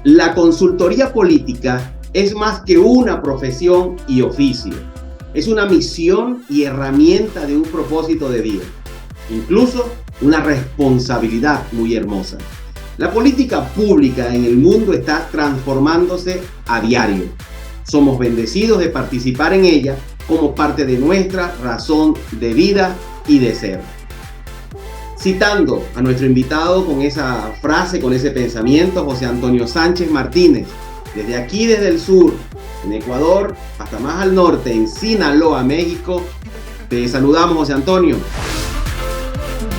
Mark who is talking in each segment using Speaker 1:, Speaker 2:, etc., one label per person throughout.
Speaker 1: La consultoría política es más que una profesión y oficio. Es una misión y herramienta de un propósito de vida. Incluso una responsabilidad muy hermosa. La política pública en el mundo está transformándose a diario. Somos bendecidos de participar en ella como parte de nuestra razón de vida y de ser. Citando a nuestro invitado con esa frase, con ese pensamiento, José Antonio Sánchez Martínez, desde aquí, desde el sur, en Ecuador, hasta más al norte, en Sinaloa, México, te saludamos, José Antonio.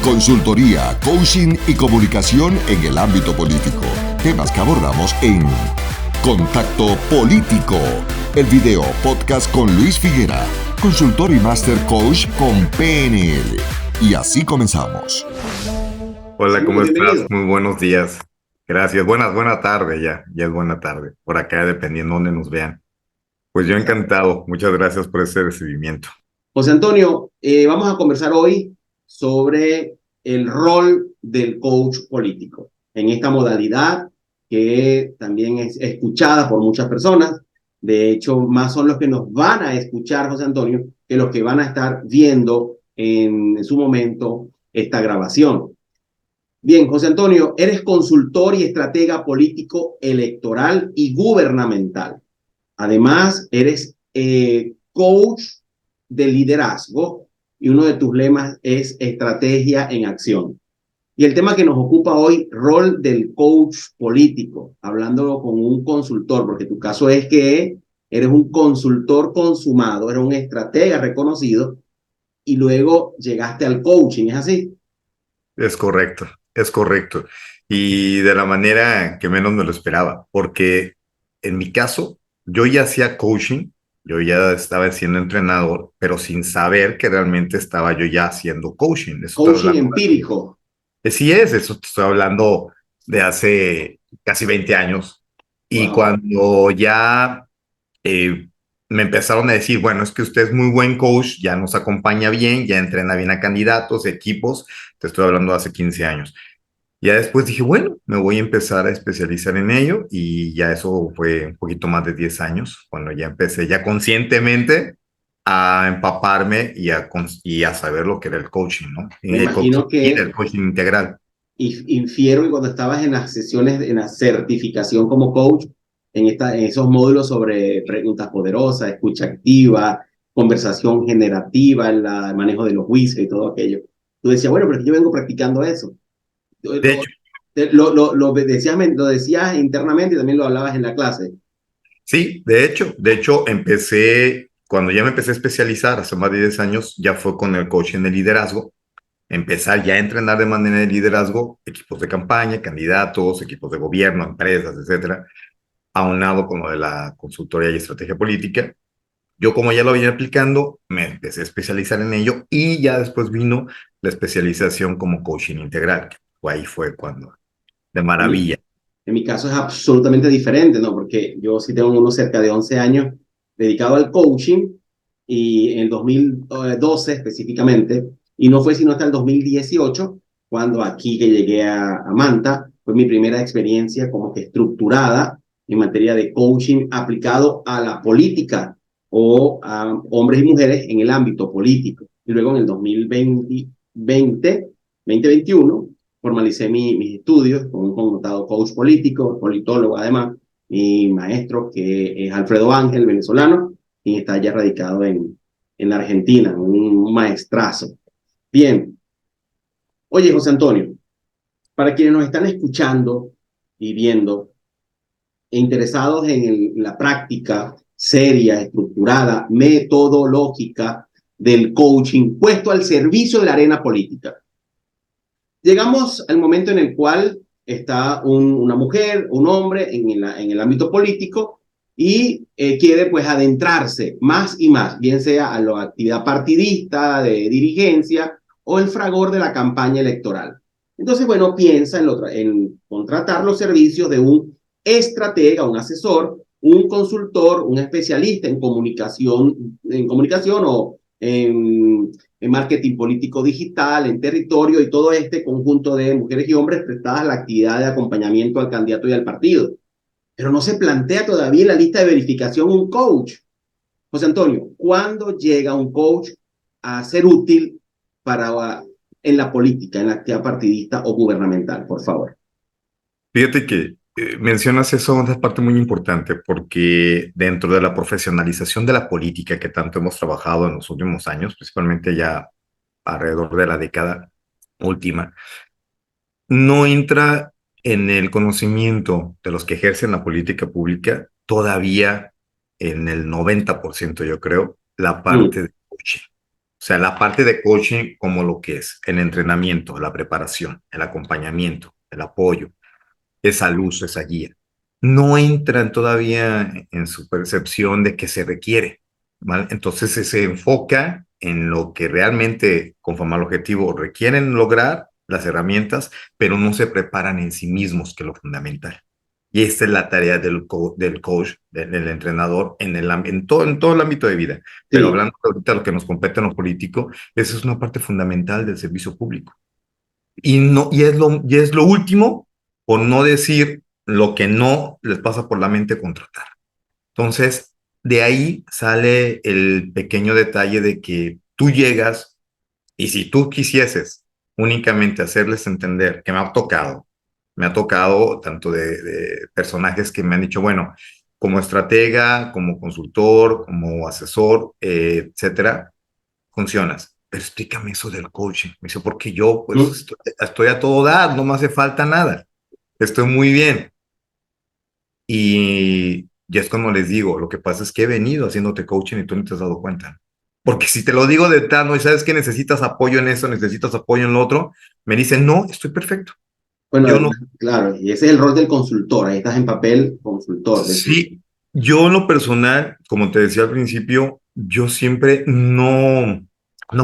Speaker 2: Consultoría, coaching y comunicación en el ámbito político. Temas que abordamos en Contacto Político, el video podcast con Luis Figuera, consultor y master coach con PNL. Y así comenzamos.
Speaker 3: Hola, ¿cómo estás? Muy buenos días. Gracias. Buena tarde ya. Ya es buena tarde. Por acá, dependiendo de dónde nos vean. Pues yo encantado. Muchas gracias por ese recibimiento.
Speaker 1: José Antonio, vamos a conversar hoy sobre el rol del coach político en esta modalidad que también es escuchada por muchas personas. De hecho, más son los que nos van a escuchar, José Antonio, que los que van a estar viendo en su momento esta grabación. Bien, José Antonio, eres consultor y estratega político electoral y gubernamental. Además, eres coach de liderazgo y uno de tus lemas es estrategia en acción. Y el tema que nos ocupa hoy, rol del coach político, hablando con un consultor, porque tu caso es que eres un consultor consumado, eres un estratega reconocido y luego llegaste al coaching, ¿es así?
Speaker 3: Es correcto, es correcto. Y de la manera que menos me lo esperaba, porque en mi caso, yo ya hacía coaching, yo ya estaba siendo entrenador, pero sin saber que realmente estaba yo ya haciendo coaching. Eso
Speaker 1: Coaching empírico.
Speaker 3: Sí es, eso te estoy hablando de hace casi 20 años. Y
Speaker 1: Wow.
Speaker 3: cuando ya me empezaron a decir, bueno, es que usted es muy buen coach, ya nos acompaña bien, ya entrena bien a candidatos, equipos, te estoy hablando de hace 15 años. Ya después dije, bueno, me voy a empezar a especializar en ello y ya eso fue un poquito más de 10 años, cuando ya empecé ya conscientemente a empaparme y a saber lo que era el coaching, ¿no?
Speaker 1: Me imagino que
Speaker 3: el coaching integral.
Speaker 1: infiero que cuando estabas en las sesiones, en la certificación como coach, en esos módulos sobre preguntas poderosas, escucha activa, conversación generativa, el manejo de los juicios y todo aquello, tú decías, bueno, pero yo vengo practicando eso.
Speaker 3: De hecho,
Speaker 1: Lo decías internamente y también lo hablabas en la clase.
Speaker 3: Sí, de hecho, cuando ya me empecé a especializar hace más de 10 años, ya fue con el coaching de liderazgo, empezar ya a entrenar de manera de liderazgo, equipos de campaña, candidatos, equipos de gobierno, empresas, etcétera, aunado con lo de la consultoría y estrategia política. Yo como ya lo venía aplicando, me empecé a especializar en ello y ya después vino la especialización como coaching integral. Ahí fue cuando, de maravilla.
Speaker 1: En mi caso es absolutamente diferente, ¿no? Porque yo sí tengo unos cerca de 11 años dedicado al coaching y en el 2012 específicamente, y no fue sino hasta el 2018 cuando aquí que llegué a Manta, fue mi primera experiencia como que estructurada en materia de coaching aplicado a la política o a hombres y mujeres en el ámbito político. Y luego en el 2021 formalicé mis estudios con un connotado coach político, politólogo además, mi maestro que es Alfredo Ángel, venezolano, quien está ya radicado en la Argentina, un maestrazo. Bien, oye José Antonio, para quienes nos están escuchando y viendo, e interesados en la práctica seria, estructurada, metodológica del coaching puesto al servicio de la arena política. Llegamos al momento en el cual está una mujer, un hombre en el ámbito político y quiere pues adentrarse más y más, bien sea a la actividad partidista, de dirigencia o el fragor de la campaña electoral. Entonces, bueno, piensa en contratar los servicios de un estratega, un asesor, un consultor, un especialista en comunicación o en marketing político digital, en territorio y todo este conjunto de mujeres y hombres prestadas a la actividad de acompañamiento al candidato y al partido. pero no se plantea todavía en la lista de verificación un coach. José Antonio, ¿cuándo llega un coach a ser útil en la política, en la actividad partidista o gubernamental? Por favor.
Speaker 3: Fíjate que mencionas eso, una parte muy importante, porque dentro de la profesionalización de la política que tanto hemos trabajado en los últimos años, principalmente ya alrededor de la década última, no entra en el conocimiento de los que ejercen la política pública todavía en el 90%, yo creo, la parte de coaching. O sea, la parte de coaching como lo que es el entrenamiento, la preparación, el acompañamiento, el apoyo, esa luz, esa guía. No entran todavía en su percepción de que se requiere, ¿vale? Entonces se enfoca en lo que realmente, conforme al objetivo, requieren lograr las herramientas, pero no se preparan en sí mismos, que es lo fundamental. Y esta es la tarea del coach, del entrenador, en todo el ámbito de vida. Pero
Speaker 1: Sí.
Speaker 3: hablando ahorita de lo que nos compete en lo político, esa es una parte fundamental del servicio público. Y es lo último, por no decir lo que no les pasa por la mente contratar. Entonces, de ahí sale el pequeño detalle de que tú llegas y si tú quisieses únicamente hacerles entender que me ha tocado tanto de personajes que me han dicho, bueno, como estratega, como consultor, como asesor, etcétera, funcionas. Pero explícame eso del coaching. Me dice, porque yo pues estoy a todo dar, no me hace falta nada. Estoy muy bien. Y ya es como les digo, lo que pasa es que he venido haciéndote coaching y tú no te has dado cuenta. Porque si te lo digo de plano y sabes que necesitas apoyo en eso, necesitas apoyo en lo otro, me dicen, no, estoy perfecto.
Speaker 1: Bueno,
Speaker 3: Yo no,
Speaker 1: claro, y ese es el rol del consultor. Ahí estás en papel consultor.
Speaker 3: sí, yo en lo personal, como te decía al principio, yo siempre no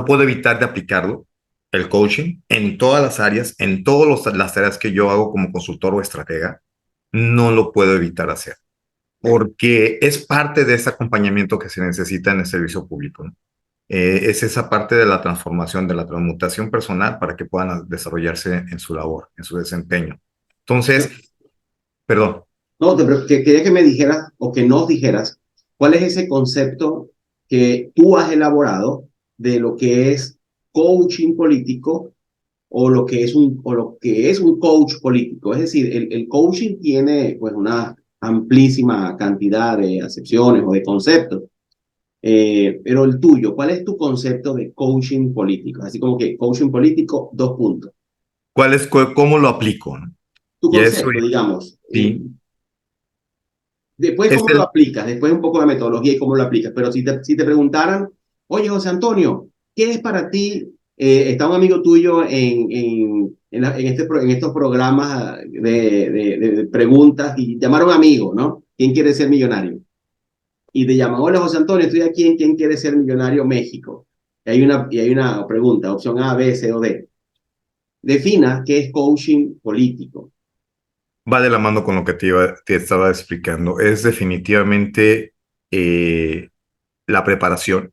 Speaker 3: puedo evitar de aplicarlo, el coaching, en todas las áreas, en todas las tareas que yo hago como consultor o estratega, no lo puedo evitar hacer, porque es parte de ese acompañamiento que se necesita en el servicio público, ¿no? Es esa parte de la transformación, de la transmutación personal para que puedan desarrollarse en su labor, en su desempeño. Entonces, perdón.
Speaker 1: No, quería que me dijeras o que nos dijeras cuál es ese concepto que tú has elaborado de lo que es coaching político o lo que es un coach político. Es decir, el coaching tiene pues una amplísima cantidad de acepciones o de conceptos. Pero el tuyo, ¿cuál es tu concepto de coaching político? Así como que coaching político, dos puntos.
Speaker 3: ¿Cómo lo aplico? ¿No?
Speaker 1: Tu
Speaker 3: Y eso,
Speaker 1: concepto, digamos.
Speaker 3: sí,
Speaker 1: Después,
Speaker 3: es
Speaker 1: ¿cómo lo
Speaker 3: el,
Speaker 1: aplicas? Después un poco de metodología y cómo lo aplicas. Pero si te preguntaran, oye, José Antonio, ¿qué es para ti? Está un amigo tuyo en estos programas de preguntas y llamaron amigo, ¿no? ¿Quién quiere ser millonario? Y te llaman, hola José Antonio, estoy aquí en ¿Quién quiere ser millonario México? Y hay una pregunta, opción A, B, C o D. Defina qué es coaching político.
Speaker 3: va de la mano con lo que te estaba explicando. Es definitivamente la preparación,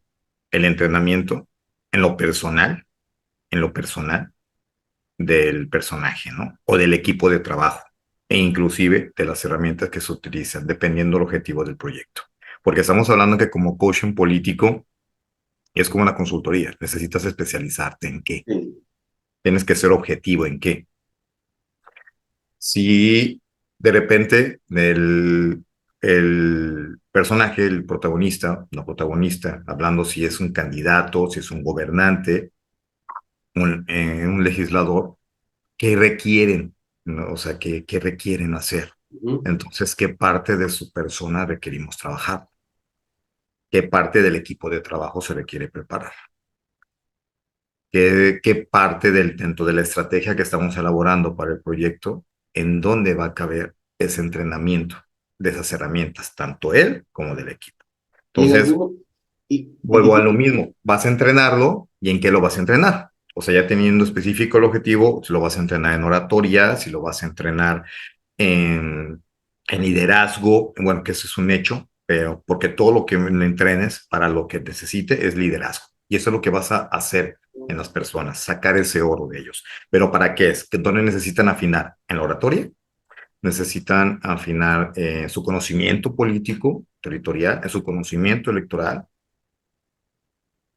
Speaker 3: el entrenamiento en lo personal del personaje, ¿no? O del equipo de trabajo, e inclusive de las herramientas que se utilizan, dependiendo del objetivo del proyecto. Porque estamos hablando que como coaching político es como una consultoría, necesitas especializarte en qué,
Speaker 1: Sí.
Speaker 3: tienes que ser objetivo en qué. Si de repente el personaje, el protagonista, la protagonista, hablando si es un candidato, si es un gobernante, un legislador, ¿qué requieren? ¿No? O sea, ¿qué requieren hacer?
Speaker 1: Ujú.
Speaker 3: Entonces, ¿qué parte de su persona requerimos trabajar? ¿Qué parte del equipo de trabajo se requiere preparar? ¿Qué parte dentro de la estrategia que estamos elaborando para el proyecto, en dónde va a caber ese entrenamiento de esas herramientas, tanto él como del equipo?
Speaker 1: Y en
Speaker 3: Entonces,
Speaker 1: algún...
Speaker 3: vuelvo a lo mismo, vas a entrenarlo y en qué lo vas a entrenar. O sea, ya teniendo específico el objetivo, si lo vas a entrenar en oratoria, si lo vas a entrenar en liderazgo, bueno, que eso es un hecho, pero porque todo lo que le entrenes para lo que necesite es liderazgo. Y eso es lo que vas a hacer en las personas, sacar ese oro de ellos. Pero ¿para qué es? ¿Que dónde necesitan afinar? ¿En la oratoria? necesitan afinar su conocimiento político, territorial, su conocimiento electoral,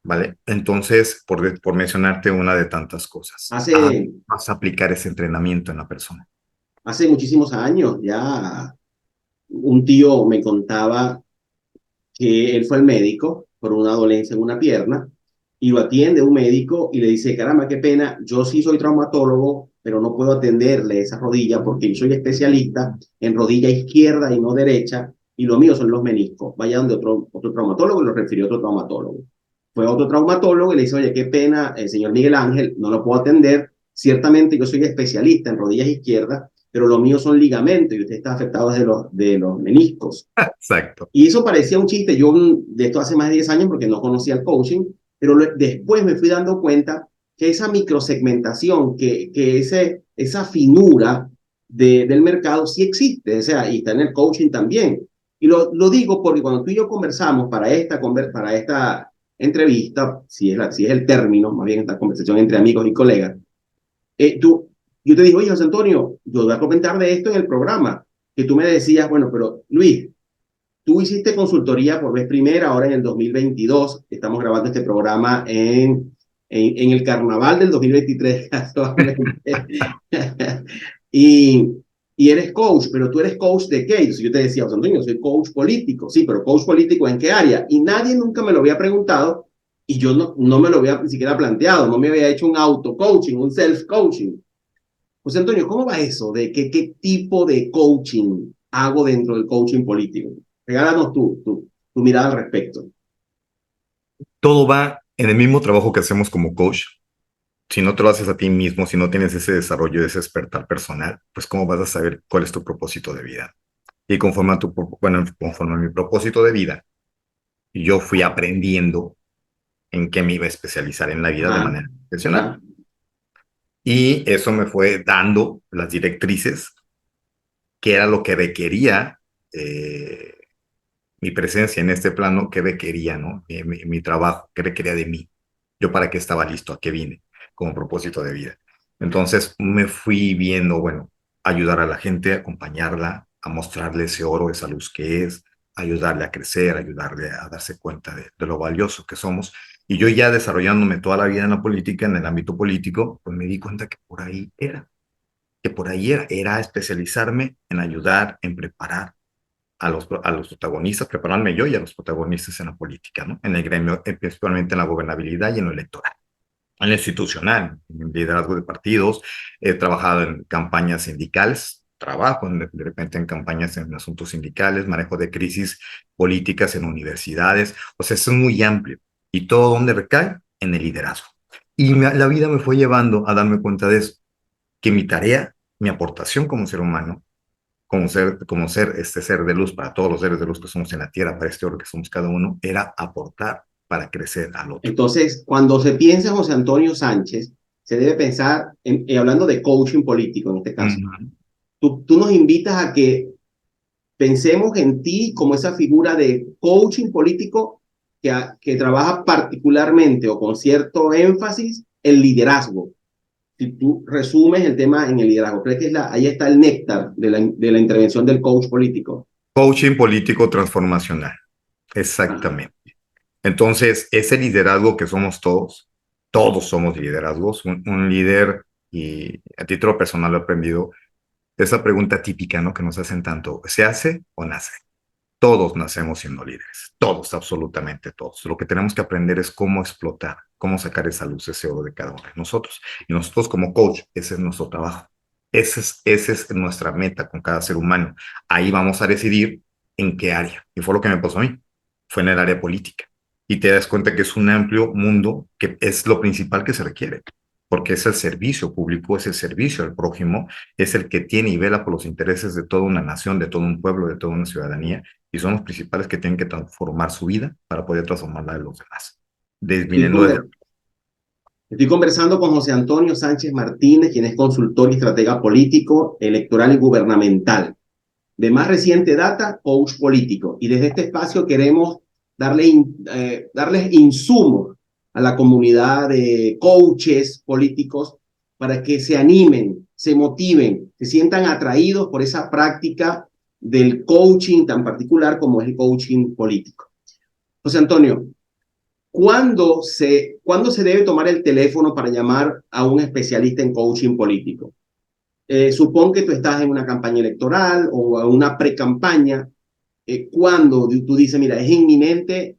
Speaker 3: ¿vale? Entonces, por mencionarte una de tantas cosas,
Speaker 1: Hace,
Speaker 3: vas a aplicar ese entrenamiento en la persona.
Speaker 1: hace muchísimos años ya un tío me contaba que él fue al médico por una dolencia en una pierna y lo atiende un médico y le dice, caramba, qué pena, yo sí soy traumatólogo, pero no puedo atenderle esa rodilla porque yo soy especialista en rodilla izquierda y no derecha y lo mío son los meniscos. Vaya donde otro traumatólogo y lo refirió a otro traumatólogo. Fue a otro traumatólogo y le dice, oye, qué pena, señor Miguel Ángel, no lo puedo atender. Ciertamente yo soy especialista en rodillas izquierdas, pero lo mío son ligamentos y usted está afectado de los meniscos.
Speaker 3: Exacto.
Speaker 1: Y eso parecía un chiste. Yo de esto hace más de 10 años porque no conocía el coaching, pero después me fui dando cuenta que esa microsegmentación, esa finura del mercado sí existe, o sea, y está en el coaching también. Y lo digo porque cuando tú y yo conversamos para esta entrevista, si es el término, más bien esta conversación entre amigos y colegas, eh, tú, yo te digo, oye, José Antonio, yo voy a comentar de esto en el programa, que tú me decías, bueno, pero Luis, tú hiciste consultoría por vez primera, ahora en el 2022. Estamos grabando este programa en el carnaval del 2023, casualmente. y, y eres coach, pero tú eres coach de qué? Entonces yo te decía, José Antonio, soy coach político. Sí, pero coach político ¿en qué área? Y nadie nunca me lo había preguntado y yo no me lo había ni siquiera planteado, no me había hecho un auto-coaching, un self-coaching. José Antonio, ¿cómo va eso de qué tipo de coaching hago dentro del coaching político? Regálanos tu mirada al respecto.
Speaker 3: Todo va en el mismo trabajo que hacemos como coach. Si no te lo haces a ti mismo, si no tienes ese desarrollo, ese despertar personal, pues cómo vas a saber cuál es tu propósito de vida. Y conforme a mi propósito de vida, yo fui aprendiendo en qué me iba a especializar en la vida de
Speaker 1: Ajá,
Speaker 3: manera profesional.
Speaker 1: ajá.
Speaker 3: Y eso me fue dando las directrices, que era lo que requería mi presencia en este plano, que requería, ¿no? Mi trabajo, que requería de mí. Yo para qué estaba listo, a qué vine, como propósito de vida. Entonces me fui viendo, bueno, ayudar a la gente, acompañarla, a mostrarle ese oro, esa luz que es, ayudarle a crecer, ayudarle a darse cuenta de lo valioso que somos. Y yo ya desarrollándome toda la vida en la política, en el ámbito político, pues me di cuenta que por ahí era, era especializarme en ayudar, en preparar a los protagonistas, prepararme yo y a los protagonistas en la política, ¿no? En el gremio, principalmente en la gobernabilidad y en lo electoral. En lo institucional, en liderazgo de partidos, he trabajado en campañas sindicales, trabajo de repente en campañas en asuntos sindicales, manejo de crisis políticas en universidades, o sea, eso es muy amplio. ¿Y todo donde recae? En el liderazgo. Y la vida me fue llevando a darme cuenta de eso, que mi tarea, mi aportación como ser humano, como ser este ser de luz para todos los seres de luz que somos en la tierra, para este oro que somos cada uno, era aportar para crecer al otro.
Speaker 1: Entonces, cuando se piensa en José Antonio Sánchez, se debe pensar, hablando de coaching político en este caso, tú nos invitas a que pensemos en ti como esa figura de coaching político que trabaja particularmente o con cierto énfasis en liderazgo. Si tú resumes el tema en el liderazgo, ¿crees que ahí está el néctar de la intervención del coach político?
Speaker 3: Coaching político transformacional,
Speaker 1: Ajá.
Speaker 3: exactamente. Entonces, ese liderazgo que somos todos somos liderazgos, un líder, y a título personal lo he aprendido, esa pregunta típica, ¿no? Que nos hacen tanto, ¿se hace o nace? Todos nacemos siendo líderes, todos, absolutamente todos. Lo que tenemos que aprender es cómo explotar, cómo sacar esa luz, ese oro de cada uno de nosotros. Y nosotros como coach, ese es nuestro trabajo. Esa es nuestra meta con cada ser humano. Ahí vamos a decidir en qué área. Y fue lo que me pasó a mí. Fue en el área política. Y te das cuenta que es un amplio mundo que es lo principal que se requiere. Porque es el servicio público, es el servicio al prójimo, es el que tiene y vela por los intereses de toda una nación, de todo un pueblo, de toda una ciudadanía, y son los principales que tienen que transformar su vida para poder transformar la de los demás.
Speaker 1: Estoy,
Speaker 3: Viniendo desde...
Speaker 1: conver Estoy conversando con José Antonio Sánchez Martínez, quien es consultor y estratega político, electoral y gubernamental. De más reciente data, coach político. Y desde este espacio queremos darles insumos a la comunidad de coaches políticos para que se animen, se motiven, se sientan atraídos por esa práctica del coaching tan particular como es el coaching político. José Antonio, ¿cuándo se debe tomar el teléfono para llamar a un especialista en coaching político? Supón que tú estás en una campaña electoral o en una pre-campaña. ¿Cuándo tú dices, mira, es inminente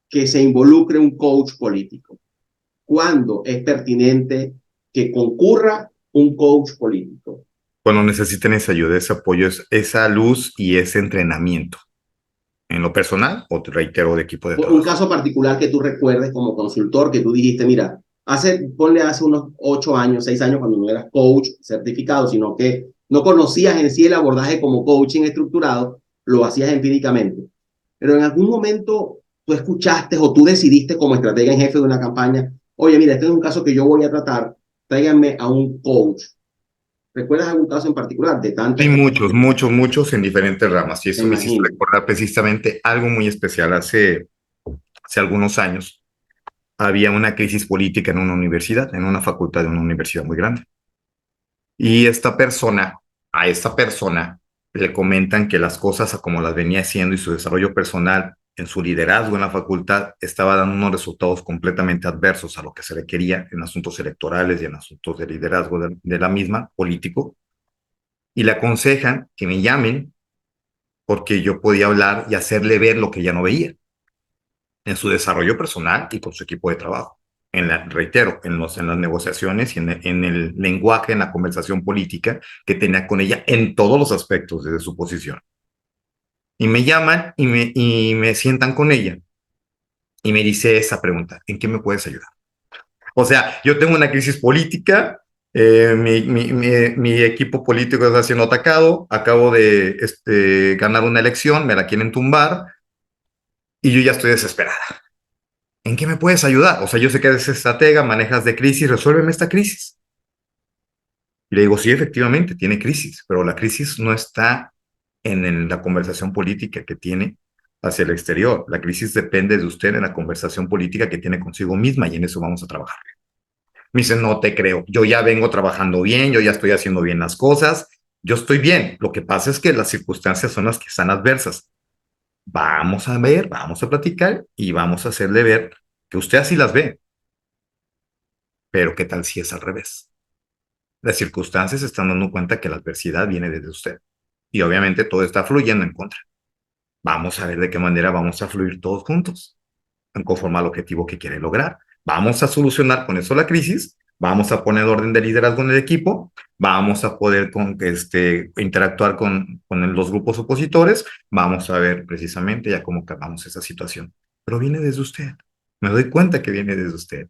Speaker 1: que se involucre un coach político? ¿Cuándo es pertinente que concurra un coach político?
Speaker 3: Cuando necesiten esa ayuda, ese apoyo, esa luz y ese entrenamiento. En lo personal, o te reitero, de equipo de trabajo.
Speaker 1: Un caso particular que tú recuerdes como consultor, que tú dijiste, mira, ponle hace unos 8 años, 6 años, cuando no eras coach certificado, sino que no conocías en sí el abordaje como coaching estructurado, lo hacías empíricamente. Pero en algún momento tú escuchaste o tú decidiste como estratega en jefe de una campaña, oye, mira, este es un caso que yo voy a tratar, tráiganme a un coach. ¿Recuerdas algún caso en particular de tantos?
Speaker 3: Hay muchos en diferentes ramas. Y
Speaker 1: Me
Speaker 3: eso me hiciste
Speaker 1: imagino.
Speaker 3: recordar precisamente algo muy especial. Hace algunos años había una crisis política en una universidad, en una facultad de una universidad muy grande. Y a esta persona le comentan que las cosas a como las venía haciendo y su desarrollo personal en su liderazgo en la facultad estaba dando unos resultados completamente adversos a lo que se le quería en asuntos electorales y en asuntos de liderazgo de la misma, político. Y le aconsejan que me llamen porque yo podía hablar y hacerle ver lo que ya no veía en su desarrollo personal y con su equipo de trabajo. Reitero, en las negociaciones y en el lenguaje, en la conversación política que tenía con ella en todos los aspectos desde su posición. Y me llaman y me sientan con ella y me dice esa pregunta, ¿en qué me puedes ayudar? O sea, yo tengo una crisis política, mi equipo político está siendo atacado, acabo de ganar una elección, me la quieren tumbar y yo ya estoy desesperada. ¿En qué me puedes ayudar? O sea, yo sé que eres estratega, manejas de crisis, resuélveme esta crisis. Y le digo, sí, efectivamente, tiene crisis, pero la crisis no está en la conversación política que tiene hacia el exterior. La crisis depende de usted en la conversación política que tiene consigo misma y en eso vamos a trabajar. Me dice, no te creo, yo ya vengo trabajando bien, yo ya estoy haciendo bien las cosas, yo estoy bien. Lo que pasa es que las circunstancias son las que están adversas. Vamos a ver, vamos a platicar y vamos a hacerle ver que usted así las ve. Pero ¿qué tal si es al revés? Las circunstancias están dando cuenta que la adversidad viene desde usted. Y obviamente todo está fluyendo en contra. Vamos a ver de qué manera vamos a fluir todos juntos, en conforme al objetivo que quiere lograr. Vamos a solucionar con eso la crisis, vamos a poner orden de liderazgo en el equipo, vamos a poder interactuar con los grupos opositores, vamos a ver precisamente ya cómo calmamos esa situación. Pero viene desde usted. Me doy cuenta que viene desde usted.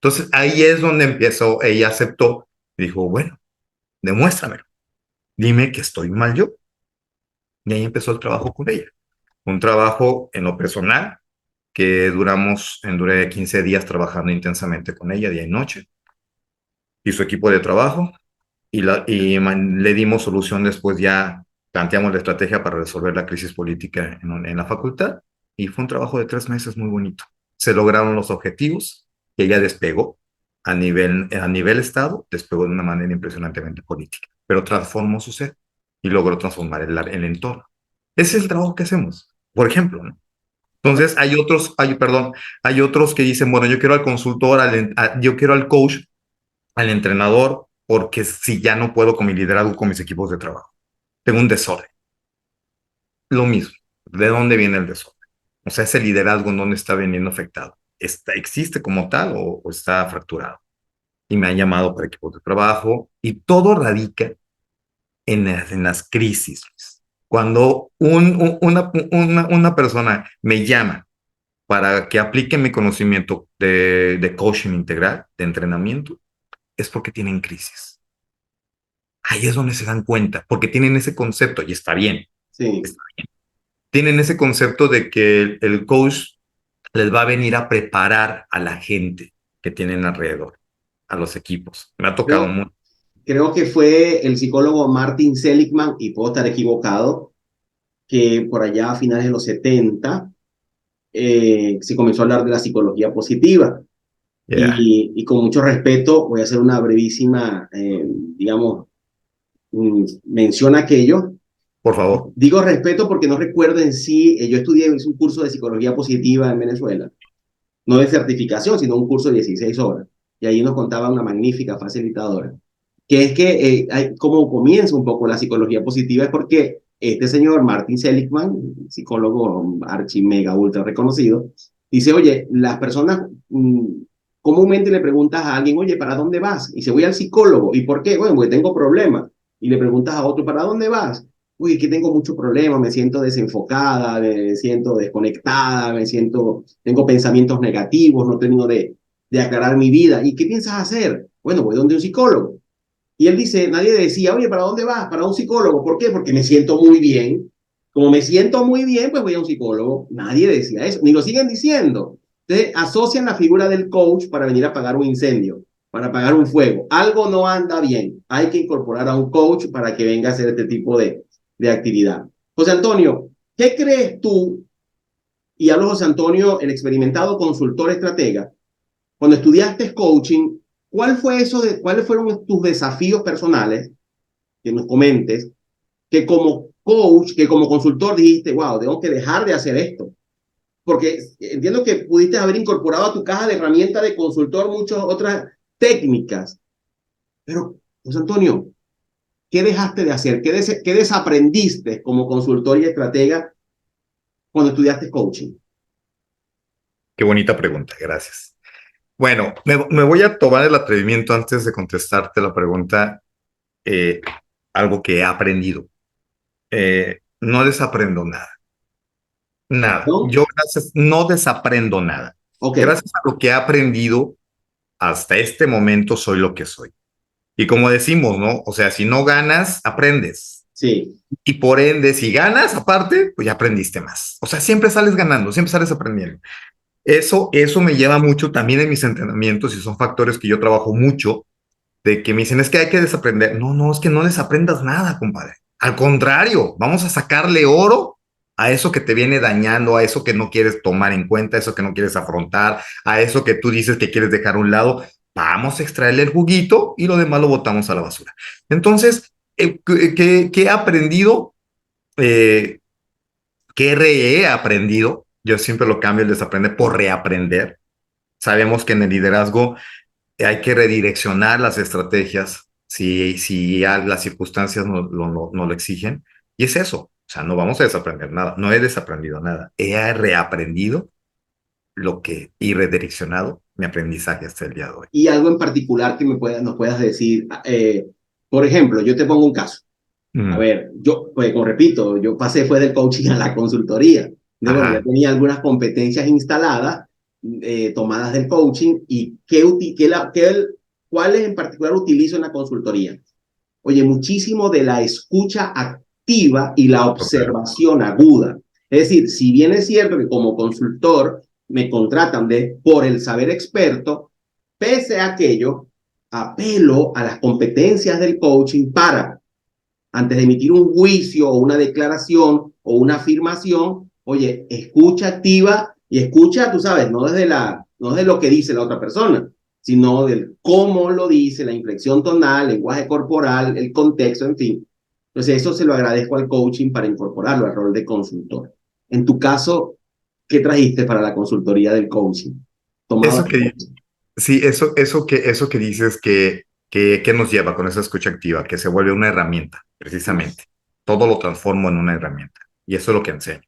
Speaker 3: Entonces ahí es donde empezó, ella aceptó y dijo, bueno, demuéstramelo, dime que estoy mal yo. Y ahí empezó el trabajo con ella. Un trabajo en lo personal, que duré 15 días trabajando intensamente con ella, día y noche, y su equipo de trabajo, le dimos solución después, ya planteamos la estrategia para resolver la crisis política en la facultad, y fue un trabajo de 3 meses muy bonito. Se lograron los objetivos, y ella despegó a nivel Estado, despegó de una manera impresionantemente política, pero transformó su ser y logró transformar el entorno. Ese es el trabajo que hacemos, por ejemplo, ¿no? Entonces hay otros que dicen, bueno, yo quiero al consultor, yo quiero al coach, al entrenador, porque si ya no puedo con mi liderazgo, con mis equipos de trabajo, tengo un desorden. Lo mismo, ¿de dónde viene el desorden? O sea, ese liderazgo en dónde está veniendo afectado. ¿Existe como tal o está fracturado? Y me han llamado para equipos de trabajo y todo radica en las crisis. Cuando una persona me llama para que aplique mi conocimiento de coaching integral, de entrenamiento, es porque tienen crisis. Ahí es donde se dan cuenta, porque tienen ese concepto, y está bien.
Speaker 1: Sí.
Speaker 3: Está bien. Tienen ese concepto de que el coach les va a venir a preparar a la gente que tienen alrededor, a los equipos. Me ha tocado mucho.
Speaker 1: Creo que fue el psicólogo Martin Seligman, y puedo estar equivocado, que por allá a finales de los 70 se comenzó a hablar de la psicología positiva.
Speaker 3: Yeah.
Speaker 1: Y con mucho respeto voy a hacer una brevísima, digamos, menciona aquello.
Speaker 3: Por favor.
Speaker 1: Digo respeto porque no recuerdo en sí, yo hice un curso de psicología positiva en Venezuela, no de certificación, sino un curso de 16 horas. Y ahí nos contaba una magnífica facilitadora, que es que como comienza un poco la psicología positiva es porque este señor Martin Seligman, psicólogo archi mega ultra reconocido, dice, oye, las personas comúnmente le preguntas a alguien, oye, ¿para dónde vas? Y dice, voy al psicólogo. ¿Y por qué? Bueno, porque tengo problemas. Y le preguntas a otro, ¿para dónde vas? Uy, es que tengo muchos problemas, me siento desenfocada, me siento desconectada, tengo pensamientos negativos, no termino de aclarar mi vida. ¿Y qué piensas hacer? Bueno, voy donde un psicólogo. Y él dice, nadie decía, oye, ¿para dónde vas? Para un psicólogo. ¿Por qué? Porque me siento muy bien. Como me siento muy bien, pues voy a un psicólogo. Nadie decía eso, ni lo siguen diciendo. Entonces, asocian la figura del coach para venir a apagar un incendio, para apagar un fuego. Algo no anda bien. Hay que incorporar a un coach para que venga a hacer este tipo de actividad. José Antonio, ¿qué crees tú? Y hablo José Antonio, el experimentado consultor estratega, cuando estudiaste coaching, ¿cuáles fueron tus desafíos personales? Que nos comentes, que como coach, que como consultor dijiste, wow, tengo que dejar de hacer esto. Porque entiendo que pudiste haber incorporado a tu caja de herramientas de consultor muchas otras técnicas. Pero, José Antonio, ¿qué dejaste de hacer? ¿Qué desaprendiste como consultor y estratega cuando estudiaste coaching?
Speaker 3: Qué bonita pregunta, gracias. Bueno, me voy a tomar el atrevimiento antes de contestarte la pregunta, algo que he aprendido. No desaprendo nada, nada.
Speaker 1: ¿No?
Speaker 3: Yo gracias, no desaprendo nada.
Speaker 1: Ok,
Speaker 3: Gracias a lo que he aprendido hasta este momento soy lo que soy. Y como decimos, ¿no? O sea, si no ganas, aprendes.
Speaker 1: sí.
Speaker 3: Y por ende, si ganas, aparte, pues ya aprendiste más. O sea, siempre sales ganando, siempre sales aprendiendo. Eso me lleva mucho también en mis entrenamientos y son factores que yo trabajo mucho, de que me dicen, es que hay que desaprender. No, no, es que no desaprendas nada, compadre. Al contrario, vamos a sacarle oro a eso que te viene dañando, a eso que no quieres tomar en cuenta, a eso que no quieres afrontar, a eso que tú dices que quieres dejar a un lado. Vamos a extraerle el juguito y lo demás lo botamos a la basura. Entonces, ¿qué he aprendido? Eh, ¿Qué he aprendido? Yo siempre lo cambio el desaprender por reaprender. Sabemos que en el liderazgo hay que redireccionar las estrategias si las circunstancias no lo exigen. Y es eso. O sea, no vamos a desaprender nada. No he desaprendido nada. He reaprendido y redireccionado mi aprendizaje hasta el día de hoy.
Speaker 1: Y algo en particular que nos puedas decir. Por ejemplo, yo te pongo un caso. A ver, yo, pues como repito, yo pasé fue del coaching a la consultoría. De bueno, ya
Speaker 3: Ajá.
Speaker 1: tenía algunas competencias instaladas, tomadas del coaching, y ¿cuáles en particular utilizo en la consultoría? Oye, muchísimo de la escucha activa y la
Speaker 3: Total.
Speaker 1: observación aguda. Es decir, si bien es cierto que como consultor me contratan por el saber experto, pese a aquello, apelo a las competencias del coaching para, antes de emitir un juicio o una declaración o una afirmación, oye, escucha activa y escucha, tú sabes, no desde lo que dice la otra persona, sino del cómo lo dice, la inflexión tonal, lenguaje corporal, el contexto, en fin. Entonces, eso se lo agradezco al coaching para incorporarlo al rol de consultor. En tu caso, ¿qué trajiste para la consultoría del coaching? Tomado
Speaker 3: Eso
Speaker 1: del
Speaker 3: que,
Speaker 1: coaching.
Speaker 3: sí, eso que dices que nos lleva con esa escucha activa, que se vuelve una herramienta, precisamente. Todo lo transformo en una herramienta. Y eso es lo que enseño.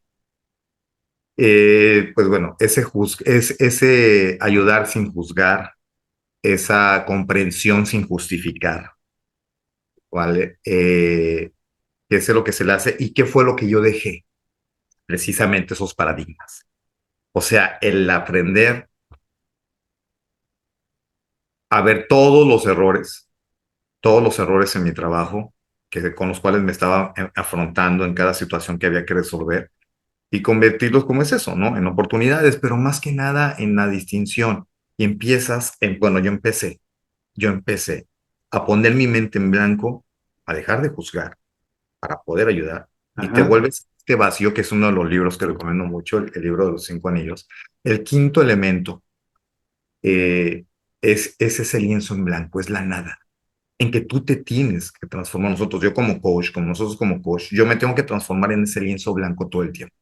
Speaker 3: Pues bueno, ese ayudar sin juzgar, esa comprensión sin justificar, ¿vale? ¿Qué es lo que se le hace y qué fue lo que yo dejé? Precisamente esos paradigmas. O sea, el aprender a ver todos los errores en mi trabajo, con los cuales me estaba afrontando en cada situación que había que resolver y convertirlos, como es eso, ¿no? En oportunidades, pero más que nada en la distinción. Y bueno, yo empecé a poner mi mente en blanco, a dejar de juzgar para poder ayudar. Y te
Speaker 1: Ajá.
Speaker 3: vuelves este vacío, que es uno de los libros que recomiendo mucho, el libro de los 5 anillos. El quinto elemento es ese lienzo en blanco, es la nada. en que tú te tienes que transformar. Yo como coach, como nosotros como coach, yo me tengo que transformar en ese lienzo blanco todo el tiempo.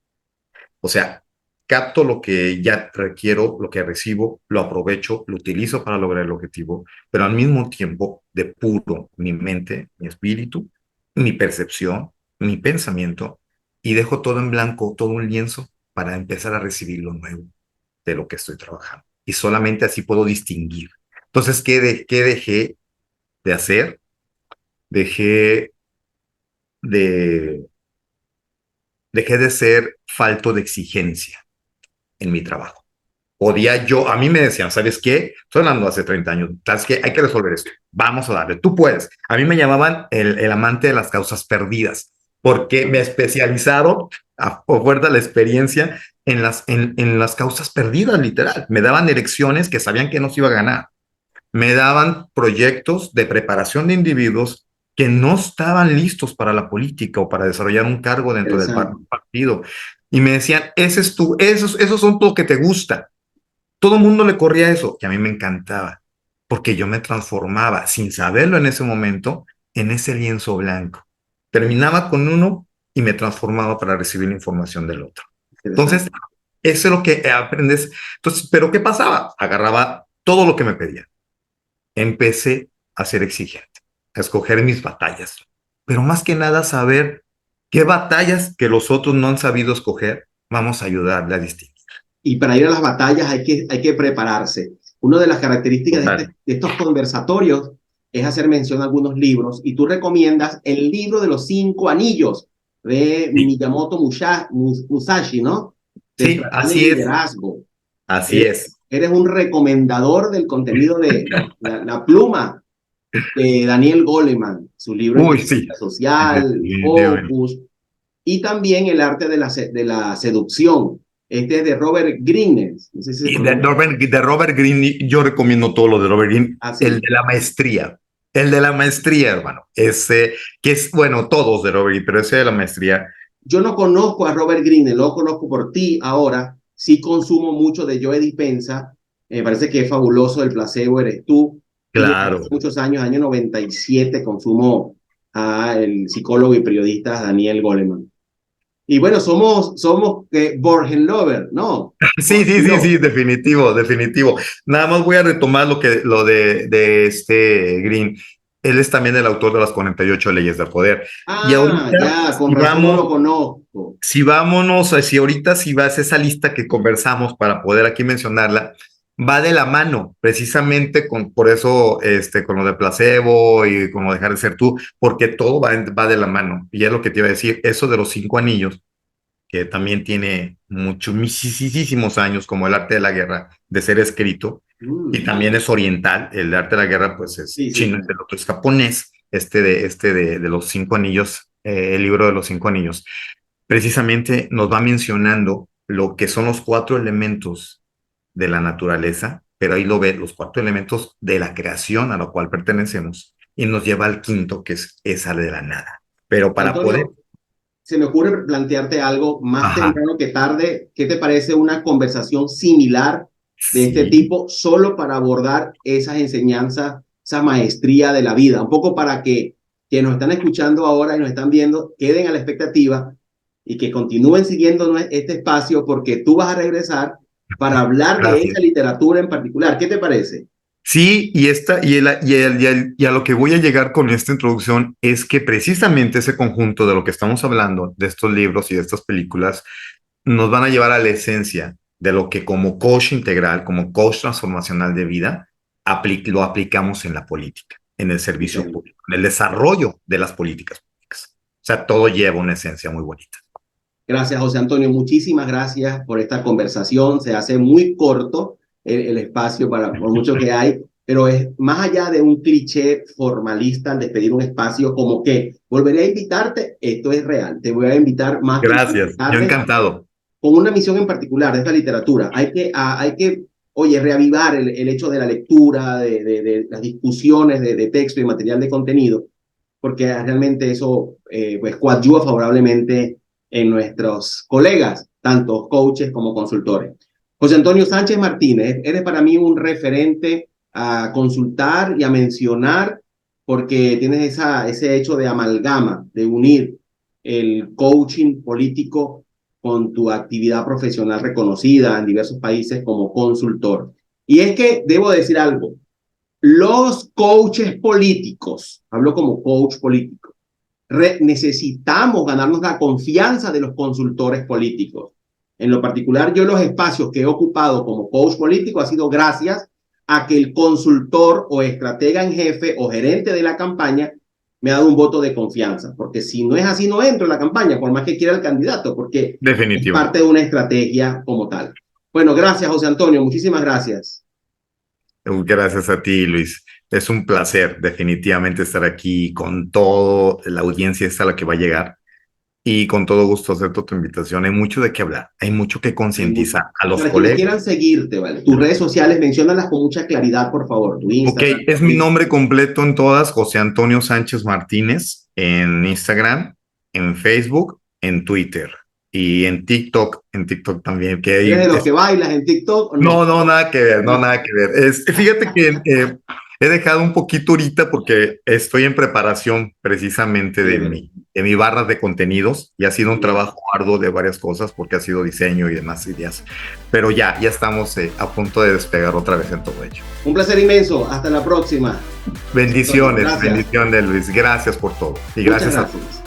Speaker 3: O sea, capto lo que ya requiero, lo que recibo, lo aprovecho, lo utilizo para lograr el objetivo, pero al mismo tiempo depuro mi mente, mi espíritu, mi percepción, mi pensamiento y dejo todo en blanco, todo un lienzo para empezar a recibir lo nuevo de lo que estoy trabajando. Y solamente así puedo distinguir. Entonces, ¿qué dejé de hacer? Dejé de, dejé de ser falto de exigencia en mi trabajo. A mí me decían, ¿sabes qué? Estoy hablando hace 30 años, ¿sabes qué? Hay que resolver esto, vamos a darle, tú puedes. A mí me llamaban el amante de las causas perdidas, porque me especializaron, a fuerza de la experiencia, en las causas perdidas, literal. Me daban elecciones que sabían que no se iba a ganar. Me daban proyectos de preparación de individuos que no estaban listos para la política o para desarrollar un cargo dentro del partido. Y me decían, esos son lo que te gusta. Todo el mundo le corría eso, y a mí me encantaba, porque yo me transformaba, sin saberlo en ese momento, en ese lienzo blanco. Terminaba con uno y me transformaba para recibir la información del otro. Entonces, eso es lo que aprendes. Entonces, ¿pero qué pasaba? Agarraba todo lo que me pedían. Empecé a ser exigente, a escoger mis batallas, pero más que nada saber qué batallas que los otros no han sabido escoger, vamos a ayudarle a distinguir.
Speaker 1: Y para ir a las batallas hay que prepararse. Una de las características de estos conversatorios es hacer mención a algunos libros, y tú recomiendas el libro de los 5 anillos de Miyamoto Musashi, ¿no?
Speaker 3: Sí, así es.
Speaker 1: Liderazgo.
Speaker 3: Así es.
Speaker 1: Eres un recomendador del contenido de la pluma de Daniel Goleman, su libro
Speaker 3: Sí.
Speaker 1: social, Focus, y también El arte de la seducción. Este es de Robert Greene. No sé si
Speaker 3: de Robert Greene, yo recomiendo todo lo de Robert Greene. El de la maestría. El de la maestría, hermano. Ese, que es, bueno, todos de Robert Greene, pero ese de la maestría.
Speaker 1: Yo no conozco a Robert Greene, lo conozco por ti ahora. Sí consumo mucho de Joe Dispenza. Me parece que es fabuloso. El placebo eres tú.
Speaker 3: Claro.
Speaker 1: Y hace muchos años, año 97, consumo al psicólogo y periodista Daniel Goleman. Y bueno, somos Borgen Lover, ¿no?
Speaker 3: Sí, definitivo. Nada más voy a retomar lo de este Green. Él es también el autor de las 48 leyes del poder.
Speaker 1: Y ahorita, ya, con razón no lo conozco.
Speaker 3: Si ahorita si vas a esa lista que conversamos para poder aquí mencionarla, va de la mano, precisamente por eso, con lo de placebo y con lo de dejar de ser tú, porque todo va de la mano. Y es lo que te iba a decir, eso de los 5 anillos, que también tiene muchísimos años, como el arte de la guerra, de ser escrito, y también es oriental. El arte de la guerra, pues es chino, el otro es japonés, de los 5 anillos, el libro de los 5 anillos, precisamente nos va mencionando lo que son los 4 elementos de la naturaleza, pero ahí lo ve, los 4 elementos de la creación a la cual pertenecemos, y nos lleva al quinto, que es esa de la nada. Pero para
Speaker 1: Antonio, se me ocurre plantearte algo más temprano que tarde. ¿Qué te parece una conversación similar de este tipo, solo para abordar esas enseñanzas, esa maestría de la vida? Un poco para que nos están escuchando ahora y nos están viendo queden a la expectativa y que continúen siguiendo este espacio, porque tú vas a regresar para hablar de esa literatura en particular. ¿Qué te parece?
Speaker 3: Sí, y a lo que voy a llegar con esta introducción es que precisamente ese conjunto de lo que estamos hablando, de estos libros y de estas películas, nos van a llevar a la esencia de lo que como coach integral, como coach transformacional de vida, lo aplicamos en la política, en el servicio público, en el desarrollo de las políticas públicas. O sea, todo lleva una esencia muy bonita.
Speaker 1: Gracias, José Antonio. Muchísimas gracias por esta conversación. Se hace muy corto el espacio por mucho que hay, pero es más allá de un cliché formalista al despedir un espacio, como que volveré a invitarte. Esto es real. Te voy a invitar más.
Speaker 3: Gracias, yo encantado.
Speaker 1: Con una misión en particular de esta literatura. Hay que oye, reavivar el hecho de la lectura, de las discusiones de texto y material de contenido, porque realmente eso pues coadyuva favorablemente en nuestros colegas, tanto coaches como consultores. José Antonio Sánchez Martínez, eres para mí un referente a consultar y a mencionar porque tienes ese hecho de amalgama, de unir el coaching político con tu actividad profesional reconocida en diversos países como consultor. Y es que debo decir algo, los coaches políticos, hablo como coach político, necesitamos ganarnos la confianza de los consultores políticos. En lo particular, yo los espacios que he ocupado como coach político ha sido gracias a que el consultor o estratega en jefe o gerente de la campaña me ha dado un voto de confianza, porque si no es así, no entro en la campaña, por más que quiera el candidato, porque es parte de una estrategia como tal. Bueno, gracias, José Antonio, muchísimas gracias.
Speaker 3: Gracias a ti, Luis. Es un placer definitivamente estar aquí con toda la audiencia esta a la que va a llegar y con todo gusto acepto tu invitación. Hay mucho de qué hablar, hay mucho que concientizar a los
Speaker 1: para
Speaker 3: colegas.
Speaker 1: Quienes quieran seguirte, ¿vale? Tus redes sociales, menciónalas con mucha claridad, por favor. Tu Instagram.
Speaker 3: Ok, es mi nombre completo en todas, José Antonio Sánchez Martínez, en Instagram, en Facebook, en Twitter. Y en TikTok también.
Speaker 1: ¿Eres de los que bailas en TikTok? ¿O
Speaker 3: no? No, nada que ver, no, nada que ver. Fíjate que he dejado un poquito ahorita porque estoy en preparación precisamente de mi barra de contenidos y ha sido un trabajo arduo de varias cosas porque ha sido diseño y demás ideas. Pero ya estamos a punto de despegar otra vez en todo ello.
Speaker 1: Un placer inmenso. Hasta la próxima.
Speaker 3: Bendiciones, bendiciones, Luis. Gracias por todo. Y gracias a todos.